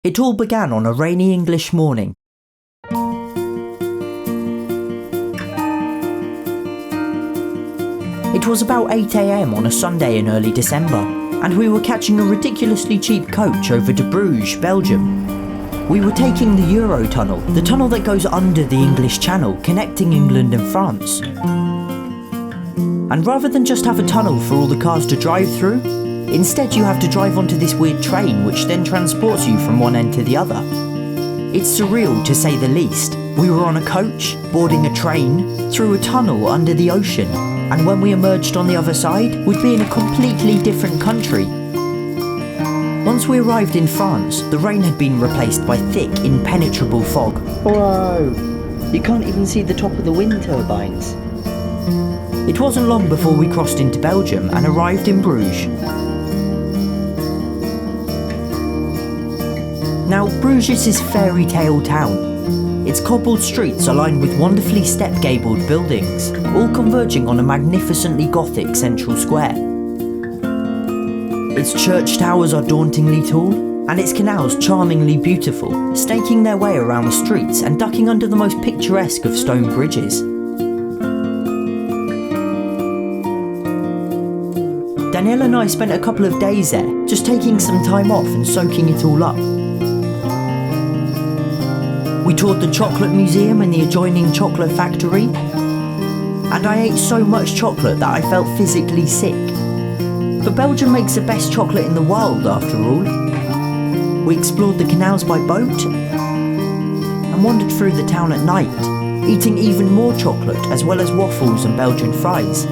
It all began on a rainy English morning. It was about 8 AM on a Sunday in early December, and we were catching a ridiculously cheap coach over to Bruges, Belgium. We were taking the Eurotunnel, the tunnel that goes under the English Channel, connecting England and France. And rather than just have a tunnel for all the cars to drive through, instead you have to drive onto this weird train which then transports you from one end to the other. It's surreal to say the least. We were on a coach, boarding a train, through a tunnel under the ocean, and when we emerged on the other side, we'd be in a completely different country. Once we arrived in France, the rain had been replaced by thick, impenetrable fog. Whoa! You can't even see the top of the wind turbines. It wasn't long before we crossed into Belgium and arrived in Bruges. Now, Bruges is this fairy tale town. Its cobbled streets are lined with wonderfully step-gabled buildings, all converging on a magnificently Gothic central square. Its church towers are dauntingly tall, and its canals charmingly beautiful, snaking their way around the streets and ducking under the most picturesque of stone bridges. Danielle and I spent a couple of days there, just taking some time off and soaking it all up. We toured the chocolate museum and the adjoining chocolate factory, and I ate so much chocolate that I felt physically sick. But Belgium makes the best chocolate in the world, after all. We explored the canals by boat and wandered through the town at night, eating even more chocolate as well as waffles and Belgian fries.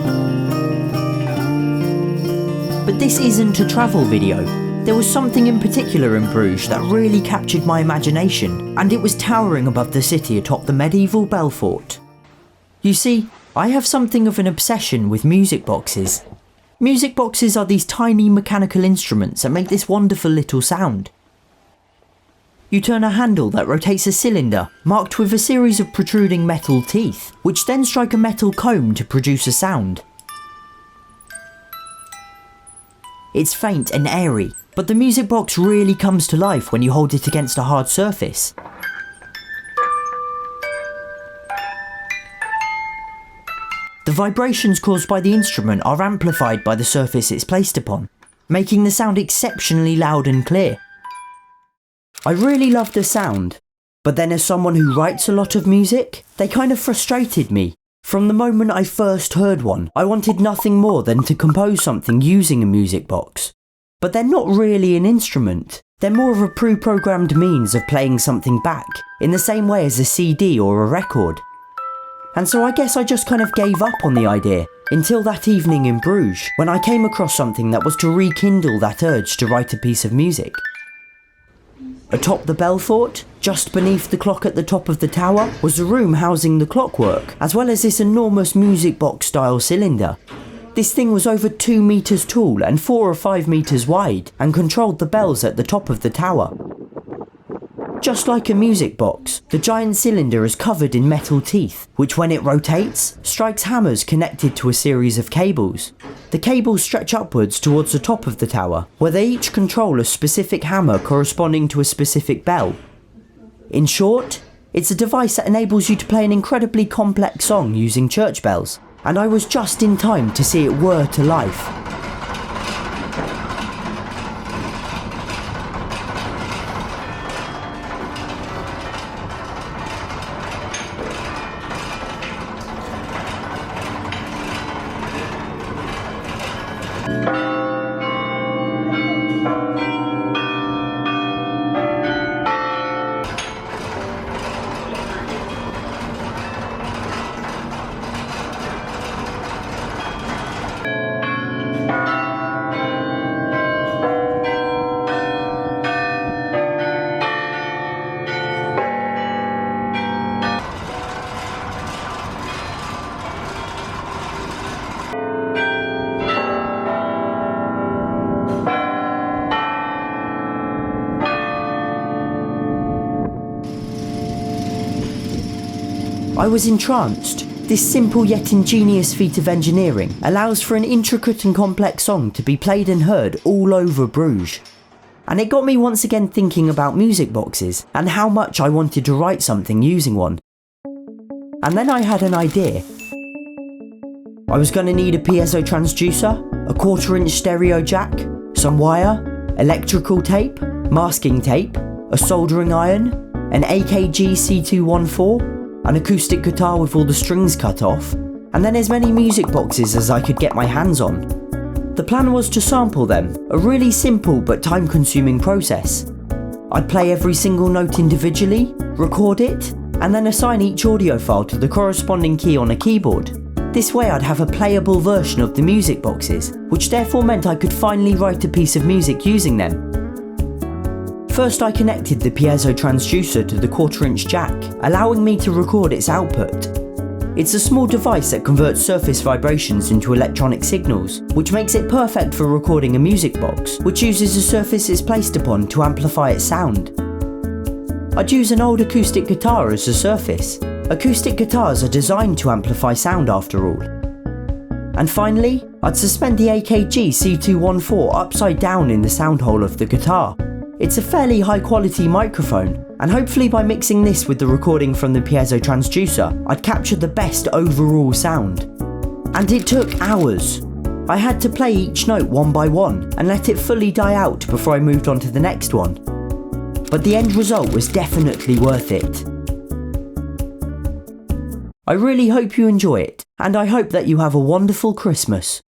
But this isn't a travel video. There was something in particular in Bruges that really captured my imagination, and it was towering above the city atop the medieval Belfort. You see, I have something of an obsession with music boxes. Music boxes are these tiny mechanical instruments that make this wonderful little sound. You turn a handle that rotates a cylinder marked with a series of protruding metal teeth, which then strike a metal comb to produce a sound. It's faint and airy, but the music box really comes to life when you hold it against a hard surface. The vibrations caused by the instrument are amplified by the surface it's placed upon, making the sound exceptionally loud and clear. I really love the sound, but then as someone who writes a lot of music, they kind of frustrated me. From the moment I first heard one, I wanted nothing more than to compose something using a music box. But they're not really an instrument. They're more of a pre-programmed means of playing something back, in the same way as a CD or a record. And so I guess I just kind of gave up on the idea, until that evening in Bruges, when I came across something that was to rekindle that urge to write a piece of music. Atop the Belfort, just beneath the clock at the top of the tower, was the room housing the clockwork, as well as this enormous music box style cylinder. This thing was over 2 meters tall and 4 or 5 meters wide, and controlled the bells at the top of the tower. Just like a music box, the giant cylinder is covered in metal teeth, which when it rotates, strikes hammers connected to a series of cables. The cables stretch upwards towards the top of the tower, where they each control a specific hammer corresponding to a specific bell. In short, it's a device that enables you to play an incredibly complex song using church bells, and I was just in time to see it whir to life. I was entranced. This simple yet ingenious feat of engineering allows for an intricate and complex song to be played and heard all over Bruges. and it got me once again thinking about music boxes and how much I wanted to write something using one. And then I had an idea. I was going to need a piezo transducer, a 1/4-inch stereo jack, some wire, electrical tape, masking tape, a soldering iron, an AKG C214, an acoustic guitar with all the strings cut off, and then as many music boxes as I could get my hands on. The plan was to sample them, a really simple but time-consuming process. I'd play every single note individually, record it, and then assign each audio file to the corresponding key on a keyboard. This way I'd have a playable version of the music boxes, which therefore meant I could finally write a piece of music using them. First I connected the piezo transducer to the 1/4-inch jack, allowing me to record its output. It's a small device that converts surface vibrations into electronic signals, which makes it perfect for recording a music box, which uses the surface it's placed upon to amplify its sound. I'd use an old acoustic guitar as a surface. Acoustic guitars are designed to amplify sound after all. And finally, I'd suspend the AKG C214 upside down in the sound hole of the guitar. It's a fairly high quality microphone, and hopefully by mixing this with the recording from the piezo transducer, I'd capture the best overall sound. And it took hours. I had to play each note one by one and let it fully die out before I moved on to the next one. But the end result was definitely worth it. I really hope you enjoy it, and I hope that you have a wonderful Christmas.